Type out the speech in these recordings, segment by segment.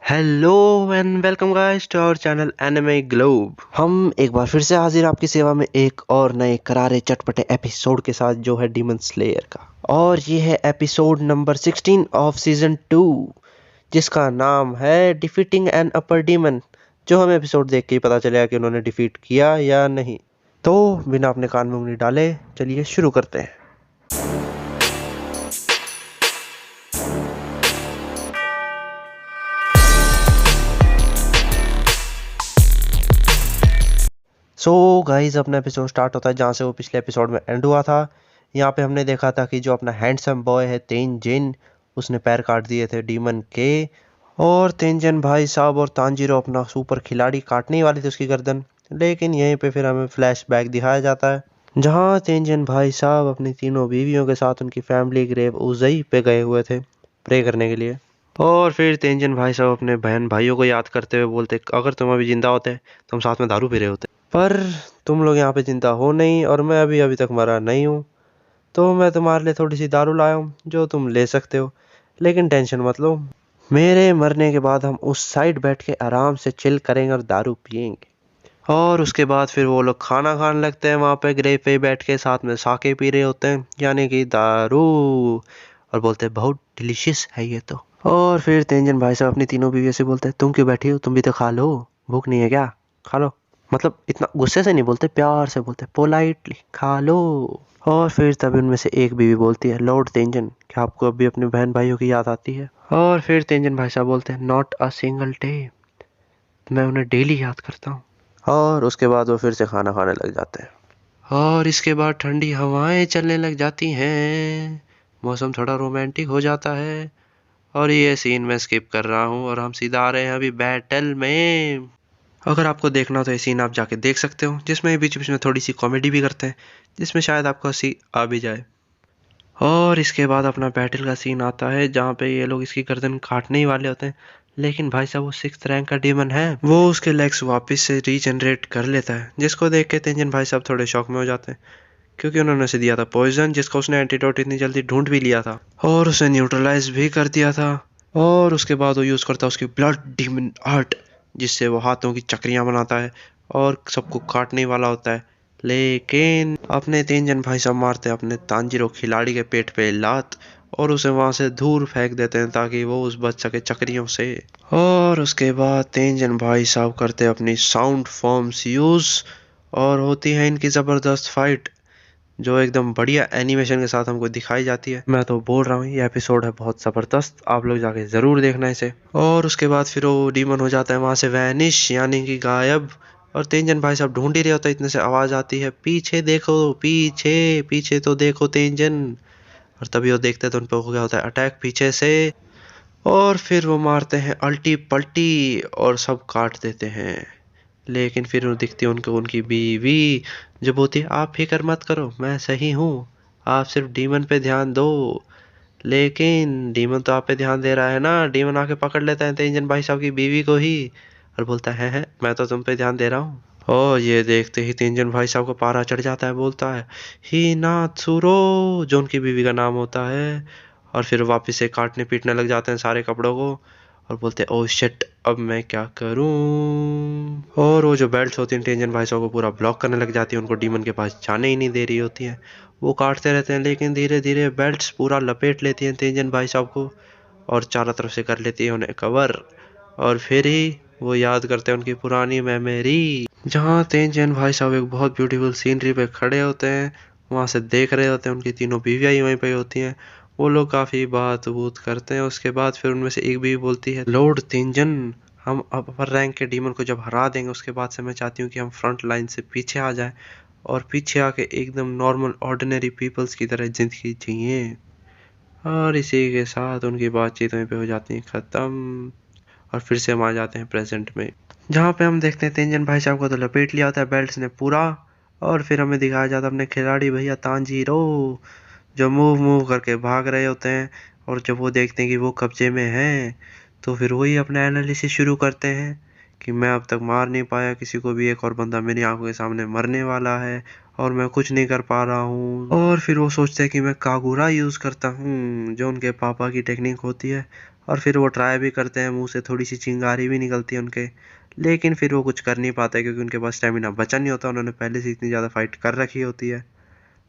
Hello and welcome guys to our channel Anime Globe. हम एक बार फिर से हाजिर आपकी सेवा में एक और नए करारे चटपटे एपिसोड के साथ जो है डीमन स्लेयर का, और ये है एपिसोड नंबर 16 ऑफ सीजन 2 जिसका नाम है डिफीटिंग एन अपर डीमन, जो हमें एपिसोड देख के ही पता चलेगा कि उन्होंने डिफीट किया या नहीं। तो बिना अपने कान में उंगली डाले चलिए शुरू करते हैं। सो गाइज अपना एपिसोड स्टार्ट होता है जहाँ से वो पिछले एपिसोड में एंड हुआ था। यहाँ पे हमने देखा था कि जो अपना हैंडसम बॉय है तेंजिन, उसने पैर काट दिए थे डीमन के, और तेंजिन भाई साहब और तांजीरो अपना सुपर खिलाड़ी काटने ही वाली थी उसकी गर्दन। लेकिन यहीं पे फिर हमें फ्लैशबैक दिखाया जाता है जहाँ तेंजिन भाई साहब अपनी तीनों बीवियों के साथ उनकी फैमिली ग्रेव उजई पे गए हुए थे प्रे करने के लिए। और फिर तेंजिन भाई साहब अपने बहन भाइयों को याद करते हुए बोलते, अगर तुम अभी जिंदा होते तो हम साथ में दारू पी रहे होते, पर तुम लोग यहाँ पे जिंदा हो नहीं और मैं अभी अभी तक मरा नहीं हूँ, तो मैं तुम्हारे लिए थोड़ी सी दारू लाया हूँ जो तुम ले सकते हो, लेकिन टेंशन मत लो, मेरे मरने के बाद हम उस साइड बैठ के आराम से चिल करेंगे और दारू पियेंगे। और उसके बाद फिर वो लोग खाना खाने लगते हैं वहाँ पे ग्रेव पे बैठ के, साथ में साके पी रहे होते हैं यानी कि दारू, और बोलते हैं बहुत डिलीशियस है ये तो। और फिर तेंजिन भाई साहब अपनी तीनों बीवियों से बोलते हैं, तुम क्यों बैठी हो, तुम भी तो खा लो, भूख नहीं है क्या, खा लो। मतलब इतना गुस्से से नहीं बोलते, प्यार से बोलते, पोलाइटली खा लो। और फिर तभी उनमें से एक बीवी बोलती है, लॉर्ड तेंजिन क्या आपको अभी अपने बहन भाइयों की याद आती है? और फिर तेंजिन भाई साहब बोलते हैं, नॉट अ सिंगल डे, मैं उन्हें डेली याद करता हूँ। और उसके बाद वो फिर से खाना खाने लग जाते हैं और इसके बाद ठंडी हवाएं चलने लग जाती हैं, मौसम थोड़ा रोमांटिक हो जाता है। और ये सीन मैं स्किप कर रहा हूँ और हम सीधा आ रहे हैं अभी बैटल में। अगर आपको देखना हो तो ये सीन आप जाके देख सकते हो, जिसमें बीच बीच में थोड़ी सी कॉमेडी भी करते हैं, जिसमें शायद आपको हंसी आ भी जाए। और इसके बाद अपना बैटल का सीन आता है जहाँ पे ये लोग इसकी गर्दन काटने ही वाले होते हैं, लेकिन भाई साहब वो 6th रैंक का डीमन है, वो उसके लेग्स वापस से रीजनरेट कर लेता है, जिसको देख के तेंजिन भाई साहब थोड़े शॉक में हो जाते हैं, क्योंकि उन्होंने उसे दिया था पॉइजन जिसका उसने एंटीडोट इतनी जल्दी ढूंढ भी लिया था और उसे न्यूट्रलाइज भी कर दिया था। और उसके बाद वो यूज करता है उसकी ब्लड डीमन आर्ट, जिससे वो हाथों की चक्रियां बनाता है और सबको काटने वाला होता है। लेकिन अपने तेंजन भाई साहब मारते हैं अपने तांजीरो खिलाड़ी के पेट पे लात और उसे वहां से दूर फेंक देते हैं ताकि वो उस बच सके चक्रियों से। और उसके बाद तेंजन भाई साहब करते अपनी साउंड फॉर्म्स यूज और होती है इनकी जबरदस्त फाइट, जो एकदम बढ़िया एनिमेशन के साथ हमको दिखाई जाती है। मैं तो बोल रहा हूँ ये एपिसोड है बहुत जबरदस्त, आप लोग जाके जरूर देखना इसे। और उसके बाद फिर वो डीमन हो जाता है वहां से वैनिश यानी कि गायब, और तेंजन भाई साहब ढूंढ ही रहे होता है, इतने से आवाज आती है, पीछे देखो पीछे, पीछे तो देखो तेंजन। और तभी वो देखते हैं तो उन पर हो गया होता है अटैक पीछे से, और फिर वो मारते हैं अल्टी पल्टी और सब काट देते हैं। लेकिन फिर वो दिखती है उनको उनकी बीवी, जो बोलती है आप फिक्र मत करो मैं सही हूँ, आप सिर्फ डीमन पे ध्यान दो। लेकिन डीमन तो आप पे ध्यान दे रहा है ना, डीमन आके पकड़ लेता है तेंजन भाई साहब की बीवी को ही और बोलता है मैं तो तुम पे ध्यान दे रहा हूँ। और ये देखते ही तेंजन भाई साहब को पारा चढ़ जाता है, बोलता है ही नात्सुरो, जो उनकी बीवी का नाम होता है। और फिर वापस से काटने पीटने लग जाते हैं सारे कपड़ों को और बोलते हैं ओह शिट अब मैं क्या करूं। और वो जो बेल्ट्स होती हैं टेंजन भाई साहब को पूरा ब्लॉक करने लग जाती है, उनको डीमन के पास जाने ही नहीं दे रही होती हैं। वो काटते रहते हैं लेकिन धीरे धीरे बेल्ट्स पूरा लपेट लेती हैं तेंजन भाई साहब को और चारों तरफ से कर लेती है उन्हें कवर। और फिर ही वो याद करते हैं उनकी पुरानी मेमोरी, जहाँ तेंजन भाई साहब एक बहुत ब्यूटीफुल सीनरी पे खड़े होते हैं, वहां से देख रहे होते हैं, उनकी तीनों बीवियां ही वहीं पे होती हैं। वो लोग काफी बात बूत करते हैं। उसके बाद फिर उनमें से एक बीवी बोलती है, लॉर्ड तेंजन हम अपर रैंक के डीमन को जब हरा देंगे उसके बाद से मैं चाहती हूँ कि हम फ्रंट लाइन से पीछे आ जाएं और पीछे आके एकदम नॉर्मल ऑर्डिनरी पीपल्स की तरह जिंदगी जिए। और इसी के साथ उनकी बातचीत वहीं पे हो जाती है खत्म। और फिर से हम आ जाते हैं प्रेजेंट में, जहाँ पे हम देखते हैं तेंजन भाई साहब को तो लपेट लिया होता है बेल्ट्स ने पूरा, और फिर हमें दिखाया जाता है अपने खिलाड़ी भैया तांजीरो, जो मूव मूव करके भाग रहे होते हैं। और जब वो देखते हैं कि वो कब्जे में हैं, तो फिर वही अपना एनालिसिस शुरू करते हैं कि मैं अब तक मार नहीं पाया किसी को भी, एक और बंदा मेरी आंखों के सामने मरने वाला है और मैं कुछ नहीं कर पा रहा हूँ। और फिर वो सोचते हैं कि मैं कागुरा यूज करता हूँ, जो उनके पापा की टेक्निक होती है, और फिर वो ट्राई भी करते हैं, मुंह से थोड़ी सी चिंगारी भी निकलती है उनके, लेकिन फिर वो कुछ कर नहीं पाते क्योंकि उनके पास स्टेमिना बचा नहीं होता, उन्होंने पहले से इतनी ज़्यादा फाइट कर रखी होती है।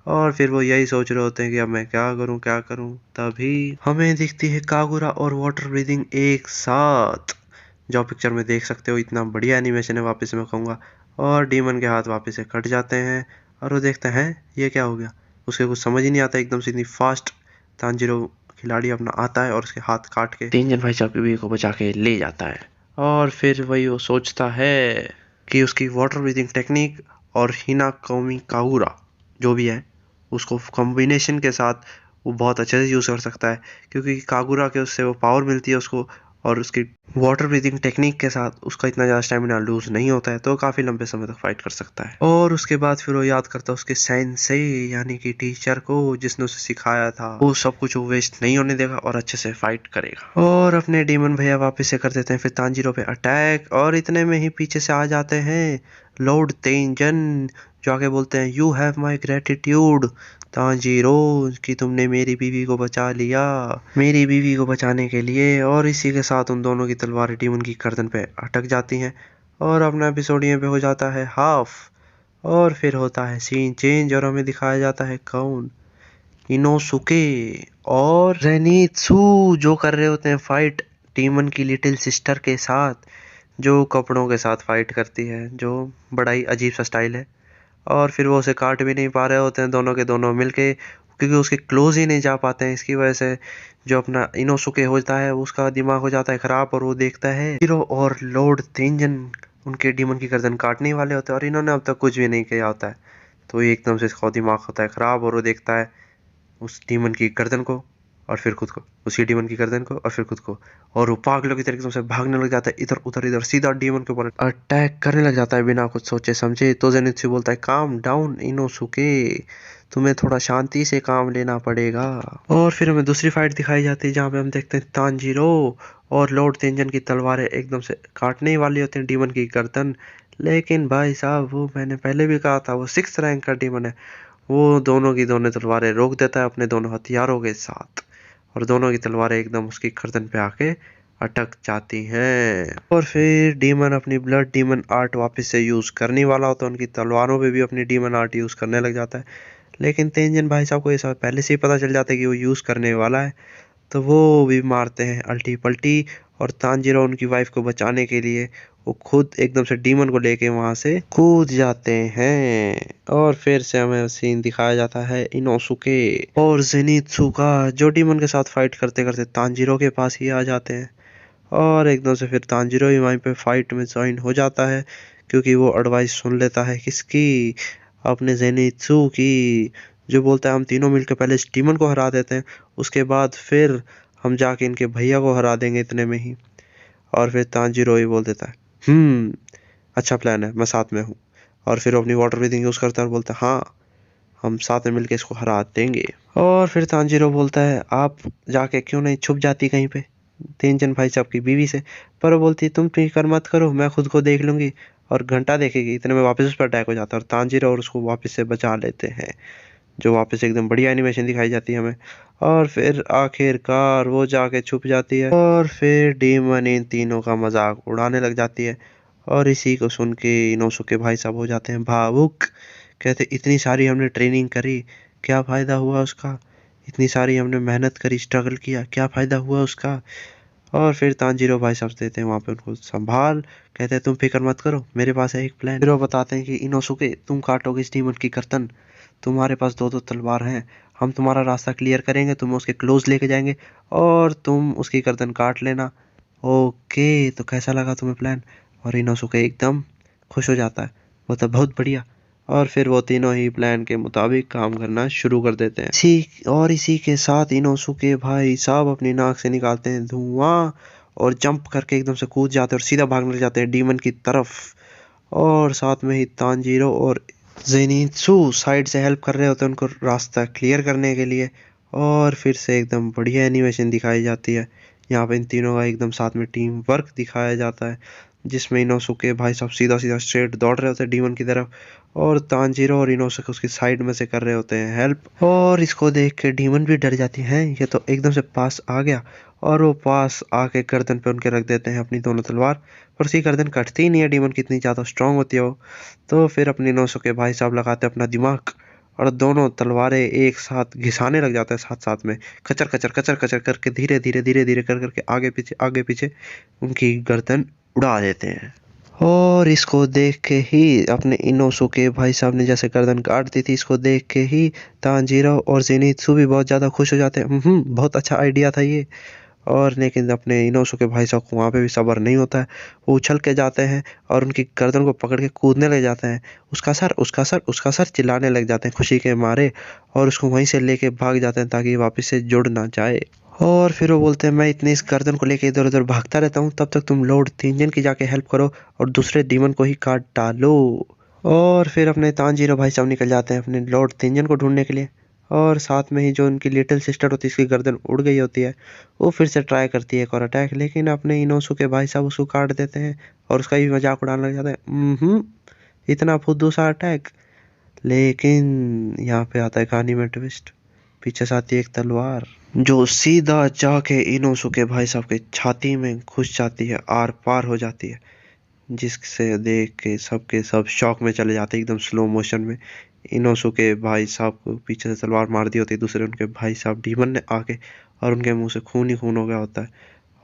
और फिर वो यही सोच रहे होते हैं कि अब मैं क्या करूं क्या करूं। तभी हमें दिखती है कागुरा और वाटर ब्रीदिंग एक साथ, जो पिक्चर में देख सकते हो। इतना बढ़िया एनिमेशन है, वापस से मैं कहूँगा। और डीमन के हाथ वापस से कट जाते हैं और वो देखते हैं ये क्या हो गया, उसके कुछ समझ ही नहीं आता, एकदम से इतनी फास्ट तांजीरो खिलाड़ी अपना आता है और उसके हाथ काट के तेंजन भाई साहब की बीवी को बचा के ले जाता है। और फिर वही वो सोचता है कि उसकी वाटर ब्रीदिंग टेक्निक और हिना कौमी कागुरा जो भी है उसको कॉम्बिनेशन के साथ वो बहुत अच्छे से यूज़ कर सकता है, क्योंकि कागुरा के उससे वो पावर मिलती है उसको, और उसकी वाटर ब्रीदिंग टेक्निक के साथ उसका इतना ज़्यादा स्टेमिना लूज नहीं होता है, तो काफ़ी लंबे समय तक फाइट कर सकता है। और उसके बाद फिर वो याद करता है उसके सेंसेई यानी कि टीचर को, जिसने उसे सिखाया था वो सब कुछ वो वेस्ट नहीं होने देगा और अच्छे से फाइट करेगा। और अपने डीमन भैया वापस से कर देते हैं फिर तांजीरो पे अटैक, और इतने में ही पीछे से आ जाते हैं लॉर्ड तेंजन, जो आके बोलते हैं you have my gratitude Tanjiro, कि तुमने मेरी बीवी को बचा लिया, मेरी बीवी को बचाने के लिए। और इसी के साथ उन दोनों की तलवारें डीमन की गर्दन पे अटक जाती हैं और अपना एपिसोड यहाँ पे हो जाता है हाफ। और फिर होता है सीन चेंज और हमें दिखाया जाता है कौन, इनोसुके और जेनित्सु, जो कर रहे होते हैं फाइट डीमन की लिटिल सिस्टर के साथ, जो कपड़ों के साथ फाइट करती है, जो बड़ा ही अजीब सा स्टाइल है। और फिर वो उसे काट भी नहीं पा रहे होते हैं दोनों के दोनों मिलके, क्योंकि उसके क्लोज ही नहीं जा पाते हैं। इसकी वजह से जो अपना इनोसुके होता है उसका दिमाग हो जाता है खराब, और वो देखता है हीरो और लॉर्ड तेंजन उनके डीमन की गर्दन काटने वाले होते हैं और इन्होंने अब तक कुछ भी नहीं किया होता है। तो एकदम से इसका दिमाग होता है खराब और वो देखता है उस डीमन की गर्दन को और फिर खुद को, उसी डीमन की गर्दन को और फिर खुद को, और वो पागलों की तरीके से भागने लग जाता है इधर उधर इधर, सीधा डीमन के ऊपर अटैक करने लग जाता है बिना कुछ सोचे समझे। तो जेनित्सु बोलता है काम डाउन इनोसुके, तुम्हें थोड़ा शांति से काम लेना पड़ेगा। और फिर हमें दूसरी फाइट दिखाई जाती है जहाँ पे हम देखते हैं तांजीरो और लॉर्ड तेंजन की तलवारें एकदम से काटने ही वाली होती हैं डीमन की गर्दन, लेकिन भाई साहब वो मैंने पहले भी कहा था वो 6th रैंक का डीमन है, वो दोनों की दोनों तलवारें रोक देता है अपने दोनों हथियारों के साथ, और दोनों की तलवारें एकदम उसकी गर्दन पे आके अटक जाती हैं। और फिर डीमन अपनी ब्लड डीमन आर्ट वापस से यूज करने वाला होता है, उनकी तलवारों पे भी अपनी डीमन आर्ट यूज करने लग जाता है, लेकिन तेंजन भाई साहब को ये सब पहले से ही पता चल जाता है कि वो यूज करने वाला है, तो वो भी मारते हैं अल्टी पल्टी। और तांजीरो उनकी वाइफ को बचाने के लिए वो खुद एकदम से डीमन को लेके वहां से कूद जाते हैं। और फिर से हमें सीन दिखाया जाता है इनोसुके और जेनित्सु का, जो डीमन के साथ फाइट करते करते तांजीरो के पास ही आ जाते हैं, और एकदम से फिर तांजीरो ही वहीं पे फाइट में ज्वाइन हो जाता है, क्योंकि वो एडवाइस सुन लेता है किसकी, अपने जेनित्सु की, जो बोलता है हम तीनों मिलकर पहले इस डीमन को हरा देते हैं, उसके बाद फिर हम जाके इनके भैया को हरा देंगे इतने में ही। और फिर तांजीरो ही बोल देता है अच्छा प्लान है, मैं साथ में हूँ। और फिर वो अपनी वाटर ब्रीथिंग यूज करता है और बोलता है हाँ हम साथ में मिलके इसको हरा देंगे। और फिर तांजीरो बोलता है आप जाके क्यों नहीं छुप जाती कहीं पे तेंजन भाई साहब की बीवी से, पर वो बोलती तुम फिक्र मत करो मैं खुद को देख लूंगी, और घंटा देखेगी। इतने में वापस उस पर अटैक हो जाता है और तांजीरो और उसको वापस से बचा लेते हैं, जो वापस एकदम बढ़िया एनिमेशन दिखाई जाती है हमें। और फिर आखिरकार वो जाके छुप जाती है और फिर डीमन इन तीनों का मजाक उड़ाने लग जाती है, और इसी को सुन के इनोसुके भाई साहब हो जाते हैं भावुक, कहते इतनी सारी हमने ट्रेनिंग करी, क्या फ़ायदा हुआ उसका, इतनी सारी हमने मेहनत करी स्ट्रगल किया, क्या फ़ायदा हुआ उसका। और फिर तांजीरो भाई साहब देते हैं वहाँ पे उनको संभाल, कहते हैं तुम फिक्र मत करो मेरे पास है एक प्लान। फिर वो बताते हैं कि इनोसुके तुम काटोगे इस डीमन की गर्दन, तुम्हारे पास दो दो तलवार हैं, हम तुम्हारा रास्ता क्लियर करेंगे, तुम्हें उसके क्लोज लेके जाएंगे और तुम उसकी गर्दन काट लेना। ओके तो कैसा लगा तुम्हें प्लान। और इनोसुके एकदम खुश हो जाता है, वो तो बहुत बढ़िया। और फिर वो तीनों ही प्लान के मुताबिक काम करना शुरू कर देते हैं। इसी के साथ इनोसुके भाई साहब अपनी नाक से निकालते हैं धुआं और जंप करके एकदम से कूद जाते हैं और सीधा भागने लग जाते हैं डीमन की तरफ। और साथ में ही तांजीरो और जेनित्सु साइड से हेल्प कर रहे होते हैं उनको रास्ता क्लियर करने के लिए। और फिर से एकदम बढ़िया एनिमेशन दिखाई जाती है, यहाँ पे इन तीनों का एकदम साथ में टीम वर्क दिखाया जाता है, जिसमें इनोसुके भाई साहब सीधा सीधा स्ट्रेट दौड़ रहे होते हैं डीमन की तरफ, और तांजीरो और इनोसुके उसकी साइड में से कर रहे होते हैं हेल्प। और इसको देख के डीमन भी डर जाती है, ये तो एकदम से पास आ गया और वो पास आके गर्दन पे उनके रख देते हैं अपनी दोनों तलवार, पर उसकी गर्दन कटती ही नहीं है, डीमन कितनी ज़्यादा स्ट्रांग होती है वो। तो फिर अपनी इनोसुके भाई साहब लगाते हैं अपना दिमाग और दोनों तलवारें एक साथ घिसाने लग जाते हैं साथ साथ में, कचर कचर कचर कचर करके धीरे धीरे कर करके आगे पीछे उनकी गर्दन उड़ा देते हैं। और इसको देख के ही अपने इनोसुके भाई साहब ने जैसे गर्दन काट दी थी, इसको देख के ही तांजीरो और जेनित्सु भी बहुत ज़्यादा खुश हो जाते हैं। बहुत अच्छा आइडिया था ये। और लेकिन अपने इनोसुके भाई साहब को वहाँ पे भी सब्र नहीं होता है। वो उछल के जाते हैं और उनकी गर्दन को पकड़ के कूदने लग जाते हैं। उसका सर उसका सर उसका सर चिल्लाने लग जाते हैं खुशी के मारे, और उसको वहीं से लेके भाग जाते हैं ताकि वापस से जुड़ ना जाए। और फिर वो बोलते हैं मैं इतनी इस गर्दन को लेके इधर उधर भागता रहता हूँ, तब तक तुम लॉर्ड तीनजन की जाके हेल्प करो और दूसरे डीमन को ही काट डालो। और फिर अपने तांजीरो भाई साहब निकल जाते हैं अपने लॉर्ड तीनजन को ढूंढने के लिए। और साथ में ही जो उनकी लिटिल सिस्टर होती है, इसकी गर्दन उड़ गई होती है, वो फिर से ट्राई करती है एक और अटैक, लेकिन अपने इनोसुके भाई साहब उसको काट देते हैं और उसका भी मजाक उड़ाने लग जाते हैं। इतना फुद्दू सा अटैक। लेकिन यहाँ पे आता है कहानी में ट्विस्ट। पीछे से आती है एक तलवार जो सीधा जाके इनोसुके भाई साहब के छाती में घुस जाती है, आर पार हो जाती है, जिससे देख के सबके सब शॉक में चले जाते हैं एकदम स्लो मोशन में। इनोसुके भाई साहब को पीछे से तलवार मार दी होती है दूसरे उनके भाई साहब डीमन ने आके, और उनके मुंह से खून ही खून हो गया होता है।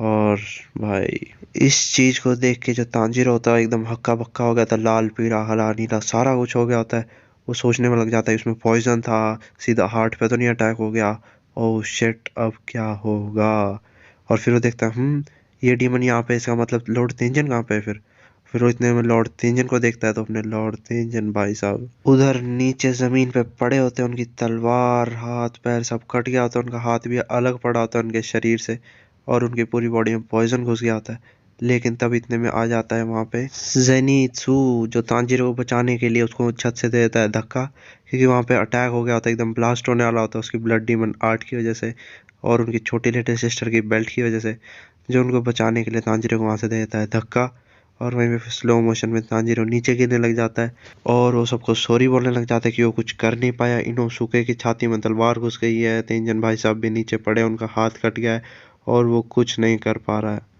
और भाई इस चीज को देख के जो तांजीरो होता है एकदम हक्का बक्का हो गया था, लाल पीला हरा नीला सारा कुछ हो गया होता है। वो सोचने में लग जाता है इसमें पॉइजन था, सीधा हार्ट पे तो नहीं अटैक हो गया, ओह शिट अब क्या होगा। और फिर वो देखता है ये डीमन यहाँ पे, इसका मतलब लॉर्ड तेंजन कहाँ पे है। फिर वो इतने में लॉर्ड तेंजन को देखता है, तो अपने लॉर्ड तेंजन भाई साहब उधर नीचे जमीन पे पड़े होते हैं, उनकी तलवार हाथ पैर सब कट गया होता है, उनका हाथ भी अलग पड़ा होता है उनके शरीर से, और उनकी पूरी बॉडी में पॉइजन घुस गया होता है। लेकिन तब इतने में आ जाता है वहां पे जेनित्सु, जो तांजीरो को बचाने के लिए उसको छत से दे देता है धक्का, क्योंकि वहां पे अटैक हो गया होता है, एकदम ब्लास्ट होने वाला होता है उसकी ब्लड डीमन आर्ट की वजह से और उनकी छोटी लिटिल सिस्टर की बेल्ट की वजह से, जो उनको बचाने के लिए तांजीरो को वहां से दे देता है धक्का। और वहीं पे फिर स्लो मोशन में तांजीरो नीचे गिरने लग जाता है, और वो सबको सॉरी बोलने लग जाता है कि वो कुछ कर नहीं पाया, इनोसुके की छाती में तलवार घुस गई है, तेंजन भाई साहब भी नीचे पड़े, उनका हाथ कट गया है और वो कुछ नहीं कर पा रहा है।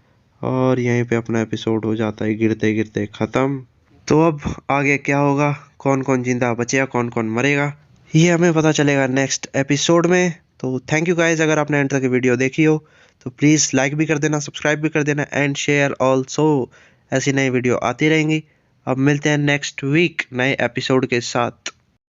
और यहीं पे अपना एपिसोड हो जाता है गिरते गिरते खत्म। तो अब आगे क्या होगा, कौन कौन जिंदा बचेगा कौन कौन मरेगा, ये हमें पता चलेगा नेक्स्ट एपिसोड में। तो थैंक यू गाइज, अगर आपने एंड तक वीडियो देखी हो तो प्लीज़ लाइक भी कर देना, सब्सक्राइब भी कर देना एंड शेयर ऑल्सो। ऐसी नई वीडियो आती रहेंगी। अब मिलते हैं नेक्स्ट वीक नए एपिसोड के साथ।